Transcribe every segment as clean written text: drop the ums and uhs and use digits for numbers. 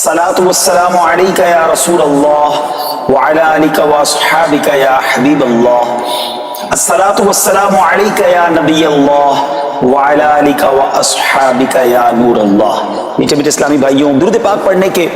अस्सलातु वस्सलामु अलैका या रसूल अल्लाह व अला आलिका व अस्हाबिका या हबीब अल्लाह। अस्सलातु वस्सलामु अलैका या नबी अल्लाह व अला आलिका व अस्हाबिका या नूर अल्लाह। मीठे मीठे इस्लामी भाइयों, दुरूद पाक पढ़ने के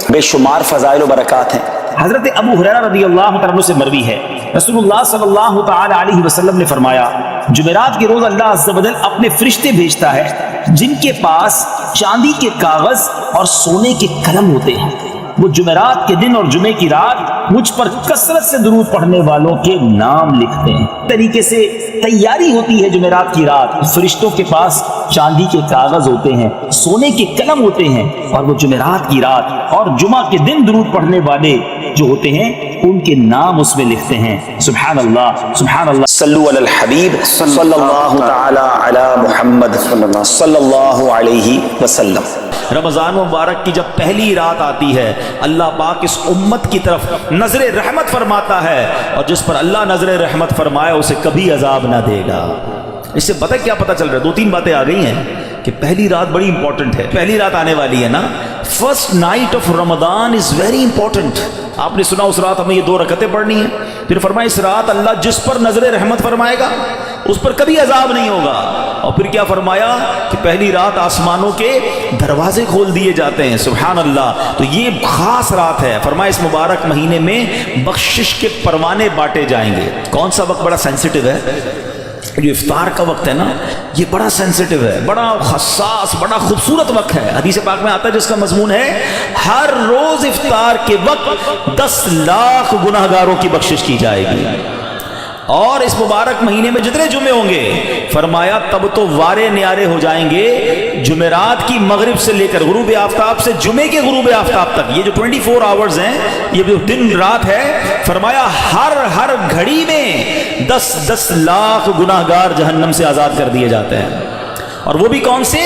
बेशुमार फज़ाइल व बरक़ात हैं। हज़रत अबू हुरैरा रज़ियल्लाहु तआला अन्हु से मरवी है, रसूलुल्लाह सल्लल्लाहु तआला अलैहि वसल्लम ने फरमाया, जुमेरात के रोज अल्लाह अज़्ज़ व जल अपने फरिश्ते भेजता है जिनके पास चांदी के कागज और सोने के कलम होते हैं। वो जुमेरात के दिन और जुमे की रात मुझ पर कसरत से दुरूद पढ़ने वालों के नाम लिखते हैं। तरीके से तैयारी होती है जुमेरात की रात, फरिश्तों के पास चांदी के कागज होते हैं, सोने के कलम होते हैं, और वो जुमेरात की रात और जुमा के दिन दुरूद पढ़ने वाले जो होते हैं उनके नाम उसमें लिखते हैं। सुभान अल्लाह, सुभान अल्लाह। सल्लु अलल हबीब सल्लल्लाहु तआला अला मुहम्मद सल्लल्लाहु अलैहि वसल्लम। रमज़ान मुबारक की जब पहली रात आती है, अल्लाह पाक इस उम्मत की तरफ नजर रहमत फरमाता है, और जिस पर अल्लाह नजर रहमत फरमाए उसे कभी अजाब ना देगा। इससे पता क्या पता चल रहा है? दो तीन बातें आ गई हैं कि पहली रात बड़ी इंपॉर्टेंट है। पहली रात आने वाली है ना, first night of Ramzan is very important. आपने सुना उस रात हमें ये 2 रकतें पढ़नी है। फिर फरमाया इस रात अल्लाह जिस पर नजर रहमत फरमाएगा उस पर कभी अजाब नहीं होगा। और फिर क्या फरमाया कि पहली रात आसमानों के दरवाजे खोल दिए जाते हैं। सुभान अल्लाह। तो ये खास रात है। फरमाया इस मुबारक महीने में बख्शिश के परवाने बांटे जाएंगे। कौन सा वक्त बड़ा सेंसिटिव है? जो इफ्तार का वक्त है ना, ये बड़ा सेंसिटिव है, बड़ा हसास, बड़ा खूबसूरत वक्त है। हदीस पाक में आता है जिसका मजमून है हर रोज इफ्तार के वक्त 10 लाख गुनाहगारों की बख्शिश की जाएगी। और इस मुबारक महीने में जितने जुमे होंगे, फरमाया तब तो वारे न्यारे हो जाएंगे जुमेरात की मगरिब से लेकर गुरूब आफ्ताब से जुमे के गुरूब आफ्ताब तक। ये जो 24 आवर्स हैं, ये जो दिन रात है, फरमाया हर घड़ी में 10 लाख गुनाहगार जहन्नम से आजाद कर दिए जाते हैं। और वो भी कौन से?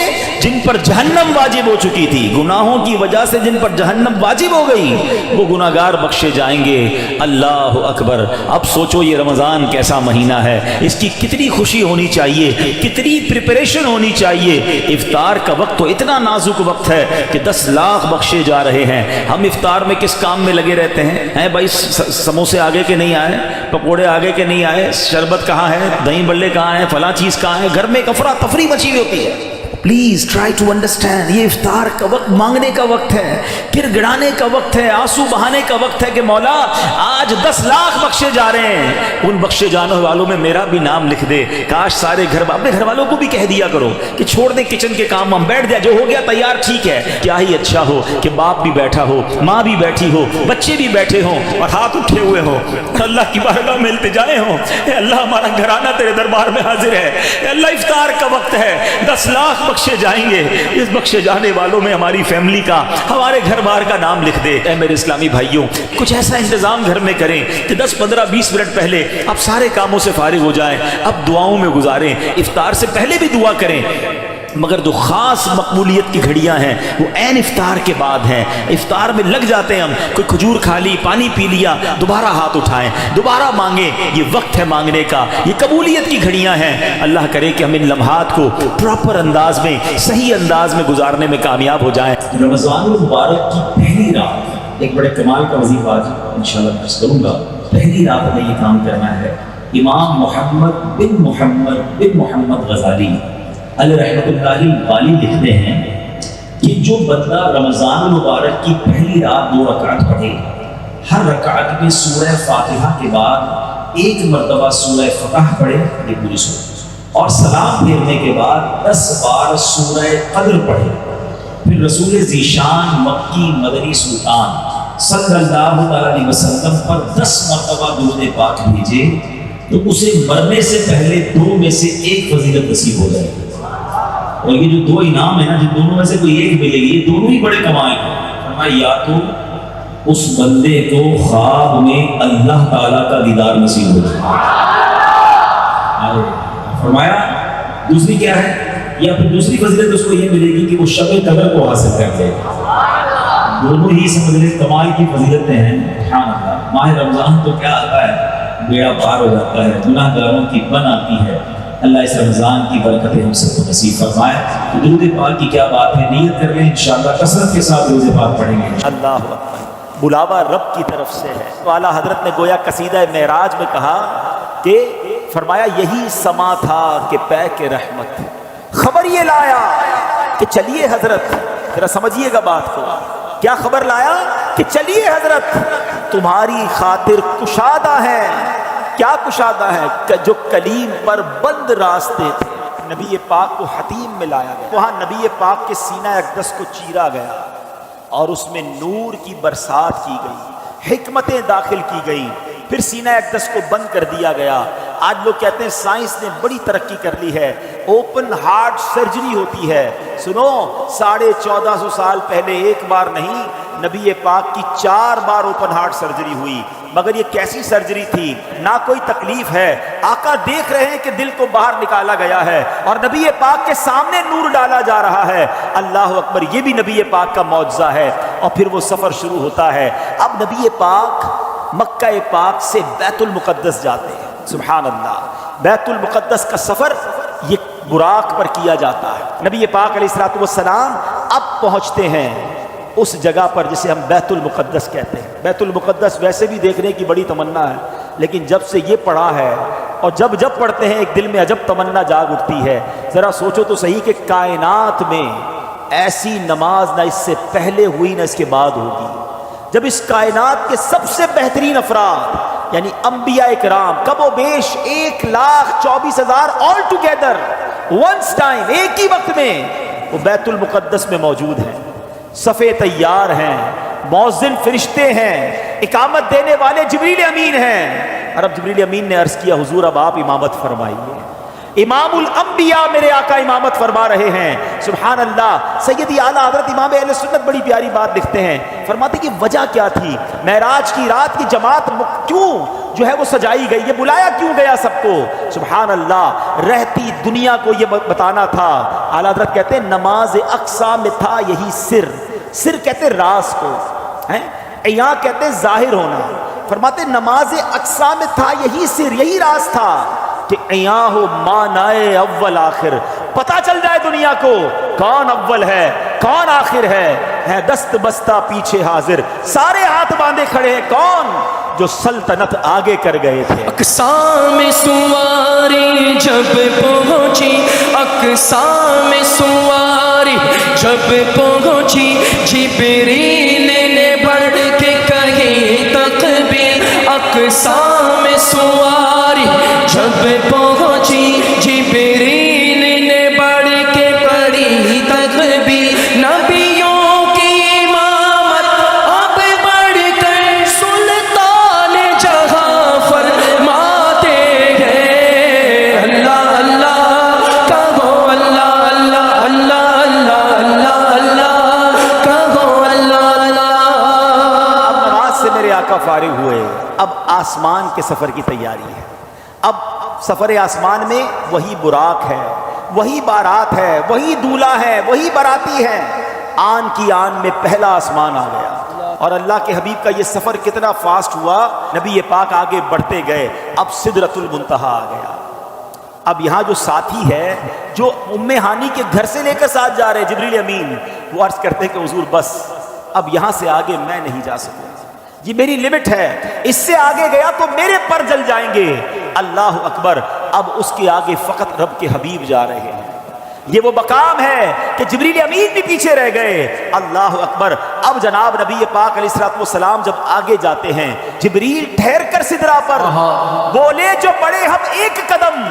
जिन पर जहन्नम वाजिब हो चुकी थी, गुनाहों की वजह से जिन पर जहन्नम वाजिब हो गई, वो गुनाहगार बख्शे जाएंगे। अल्लाह अकबर। अब सोचो ये रमज़ान कैसा महीना है, इसकी कितनी खुशी होनी चाहिए, कितनी प्रिपरेशन होनी चाहिए। इफ्तार का वक्त तो इतना नाजुक वक्त है कि 10 लाख बख्शे जा रहे हैं। हम इफ्तार में किस काम में लगे रहते हैं भाई? समोसे आगे के नहीं आए, पकोड़े आगे के नहीं आए, शरबत कहाँ है, दही बल्ले कहाँ है, फला चीज़ कहाँ है, घर में एक अफरा तफरी मची हुई होती है। प्लीज ट्राई टू अंडरस्टैंड, ये इफ्तार का वक्त मांगने का वक्त है, गिड़गिड़ाने का वक्त है, आंसू बहाने का वक्त है कि मौला आज 10 लाख बख्शे जा रहे हैं, उन बख्शे जाने वालों में मेरा भी नाम लिख दे। काश सारे अपने घर वालों को भी कह दिया करो कि छोड़ दे किचन के काम, हम बैठ जाए, जो हो गया तैयार ठीक है। क्या ही अच्छा हो कि बाप भी बैठा हो, माँ भी बैठी हो, बच्चे भी बैठे हों और हाथ उठे हुए हों, अल्लाह की बारगाह में इल्तिजाएं हों, अल्लाह हमारा घराना तेरे दरबार में हाजिर है, अल्लाह इफ्तार का वक्त है, 10 लाख बख्शे जाएंगे। इस बख्शे जाने वालों में हमारी फैमिली का, हमारे घर बार का नाम लिख दे। ऐ मेरे इस्लामी भाइयों, कुछ ऐसा इंतजाम घर में करें कि 10, 15, 20 मिनट पहले आप सारे कामों से फारिग हो जाएं, अब दुआओं में गुजारें। इफ्तार से पहले भी दुआ करें, मगर जो खास मकबूलियत की घड़ियां हैं वो ऐन इफ्तार के बाद हैं। इफ्तार में लग जाते हैं हम, कोई खजूर खा ली, पानी पी लिया, दोबारा हाथ उठाएं, दोबारा मांगे। ये वक्त है मांगने का, ये कबूलियत की घड़ियां हैं। अल्लाह करे कि हम इन लम्हात को प्रॉपर अंदाज में, सही अंदाज में गुजारने में कामयाब हो जाएं। रमज़ान मुबारक की पहली रात एक बड़े कमाल का वजीफा आज इंशाअल्लाह पेश करूंगा। पहली रात में ये काम करना है। इमाम मोहम्मद बिन मोहम्मद गज़ाली अलैहिर्रहमतुल्लाहि वाली लिखते हैं कि जो बंदा रमज़ान मुबारक की पहली रात 2 रकात पढ़े, हर रकात में सूरह फातिहा के बाद 1 मरतबा सूरह फतह पढ़े, ये पूरी सूरह, और सलाम फेरने के बाद 10 बार सूरह क़द्र पढ़े, फिर रसूल ज़ीशान मक्की मदनी सुल्तान सल्लल्लाहु अलैहि वसल्लम पर 10 मरतबा दुरूद पाक भेजे, तो उसे मरने से पहले 2 में से 1 फजीलत नसीब हो जाएगी। और ये जो 2 इनाम है ना, जिन दोनों में से कोई एक मिलेगी, ये दोनों ही बड़े कमाए हैं। या तो उस बंदे को ख्वाब में अल्लाह ताला का दीदार नसीब हो जाए, फरमाया दूसरी क्या है, या फिर दूसरी फजीलत उसको ये मिलेगी कि वो शब कदर को हासिल कर जाएगा। दोनों ही समझ ले कमाल की फजीलतें हैं। सुभान अल्लाह। माह रमज़ान तो क्या आता है, बेड़ा पार हो जाता है, गुनाहगारों की बन आती है, اللہ اس رمضان کی برکتیں ہم سب کو نصیب فرمائے. درود پاک کی کیا بات ہے، نیت کر لیں انشاءاللہ کثرت کے ساتھ درود پاک پڑھیں گے. اللہ اکبر. بلاوا رب کی طرف سے ہے. تو اعلیٰ حضرت نے گویا قصیدہ معراج میں کہا کہ فرمایا یہی سما تھا کہ پے کے رحمت خبر یہ لایا کہ چلیے حضرت. ذرا سمجھیے گا بات کو. کیا خبر لایا کہ چلیے حضرت تمہاری خاطر کشادہ ہے. کیا کشادہ ہے؟ کہ جو کلیم پر بند راستے تھے. نبی پاک کو حتیم میں لایا گیا. وہاں نبی پاک کے سینہ اقدس کو چیرا گیا اور اس میں نور کی برسات کی گئی، حکمتیں داخل کی گئی. پھر سینہ اقدس کو بند کر دیا گیا. آج لوگ کہتے ہیں سائنس نے بڑی ترقی کر لی ہے، اوپن ہارٹ سرجری ہوتی ہے. سنو 1450 سال پہلے ایک بار نہیں، نبی پاک کی 4 بار اوپن ہارٹ سرجری ہوئی. مگر یہ کیسی سرجری تھی؟ نہ کوئی تکلیف ہے. آقا دیکھ رہے ہیں کہ دل کو باہر نکالا گیا ہے اور نبی پاک کے سامنے نور ڈالا جا رہا ہے. اللہ اکبر. یہ بھی نبی پاک کا معجزہ ہے. اور پھر وہ سفر شروع ہوتا ہے. اب نبی پاک مکہ پاک سے بیت المقدس جاتے ہیں. سبحان اللہ. بیت المقدس کا سفر یہ براق پر کیا جاتا ہے. نبی پاک علیہ الصلوۃ والسلام اب پہنچتے ہیں اس جگہ پر جسے ہم بیت المقدس کہتے ہیں. بیت المقدس ویسے بھی دیکھنے کی بڑی تمنا ہے، لیکن جب سے یہ پڑھا ہے اور جب پڑھتے ہیں ایک دل میں عجب تمنا جاگ اٹھتی ہے. ذرا سوچو تو صحیح کہ کائنات میں ایسی نماز نہ اس سے پہلے ہوئی نہ اس کے بعد ہوگی. جب اس کائنات کے سب سے بہترین افراد یعنی انبیاء اکرام کم و بیش 1,24,000 آل ٹوگیدر ونس ٹائم ایک ہی وقت میں وہ بیت المقدس میں موجود ہیں. صفے تیار ہیں، مؤذن فرشتے ہیں، اقامت دینے والے جبریل امین ہیں. اور اب جبریل امین نے عرض کیا حضور اب آپ امامت فرمائیے. امام الانبیاء میرے آقا امامت فرما رہے ہیں. سبحان اللہ. سیدی اعلیٰ حضرت امام اہل سنت بڑی پیاری بات لکھتے ہیں. فرماتے کہ وجہ کیا تھی؟ معراج کی رات کی جماعت کیوں جو ہے وہ سجائی گئی؟ یہ بلایا کیوں گیا سب کو؟ سبحان اللہ. رہتی دنیا کو یہ بتانا تھا. اعلیٰ حضرت کہتے ہیں نماز اقصیٰ میں تھا یہی سر. سر کہتے راز کو، عیاں کہتے ظاہر ہونا. فرماتے نماز اقصیٰ میں تھا یہی سر، یہی راز تھا کہ عیاں ہو مانائے اول آخر. پتہ چل جائے دنیا کو کون اول ہے کون آخر ہے دست بستہ پیچھے حاضر. سارے ہاتھ باندھے کھڑے ہیں. کون؟ جو سلطنت آگے کر گئے تھے. اقصیٰ میں سواری جب پہنچی، اقصیٰ میں سواری جب پہنچی، جبریل نے بڑھ کے کہی تکبیر. اقصیٰ میں سواری جب پہنچی، جبریل نے بڑھ کے پڑھی تکبیر. نبیوں کی امامت اب بڑھ کر سلطان جہاں فرماتے ہیں. اللہ اللہ کہو، اللہ اللہ اللہ اللہ اللہ اللہ کہو، اللہ اللہ. اب نماز سے میرے آقا فارغ ہوئے. اب آسمان کے سفر کی تیاری ہے. اب سفر آسمان میں وہی براق ہے، وہی بارات ہے، وہی دولہا ہے، وہی باراتی ہے. آن کی آن میں پہلا آسمان آ گیا. اور اللہ کے حبیب کا یہ سفر کتنا فاسٹ ہوا. نبی پاک آگے بڑھتے گئے. اب سدرۃ المنتہا آ گیا. اب یہاں جو ساتھی ہے جو ام ہانی کے گھر سے لے کر ساتھ جا رہے جبریل امین، وہ عرض کرتے کہ حضور بس اب یہاں سے آگے میں نہیں جا سکوں، یہ میری لمٹ ہے. اس سے آگے گیا تو میرے پر جل جائیں گے. اللہ اکبر. اب اس کے آگے فقط رب کے حبیب جا رہے ہیں. یہ وہ مقام ہے کہ جبریل امین بھی پیچھے رہ گئے. اللہ اکبر. اب جناب نبی پاک علیہ الصلوۃ والسلام جب آگے جاتے ہیں، جبریل ٹھہر کر سدرا پر بولے جو بڑے ہم ایک قدم،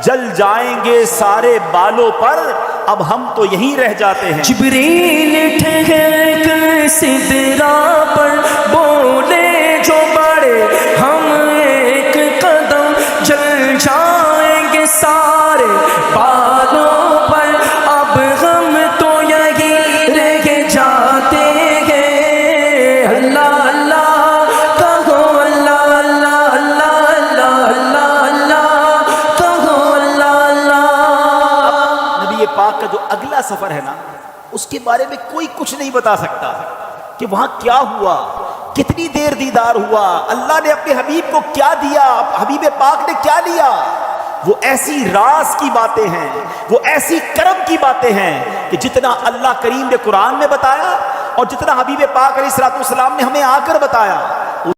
جل جائیں گے سارے بالوں پر، اب ہم تو یہیں رہ جاتے ہیں. جبریل ٹھہر کر سدرا پر بولے جو بڑے ہم ایک قدم، جل جائیں گے سارے بالوں پر، اب ہم تو یہیں رہ جاتے ہیں. اللہ اللہ کہو، اللہ اللہ اللہ اللہ اللہ اللہ کہو، اللہ اللہ. نبی پاک کا جو اگلا سفر ہے نا، اس کے بارے میں کوئی کچھ نہیں بتا سکتا کہ وہاں کیا ہوا، کتنی دیر دیدار ہوا، اللہ نے اپنے حبیب کو کیا دیا، حبیب پاک نے کیا لیا. وہ ایسی راز کی باتیں ہیں، وہ ایسی کرم کی باتیں ہیں کہ جتنا اللہ کریم نے قرآن میں بتایا اور جتنا حبیب پاک علیہ الصلوۃ والسلام نے ہمیں آ کر بتایا،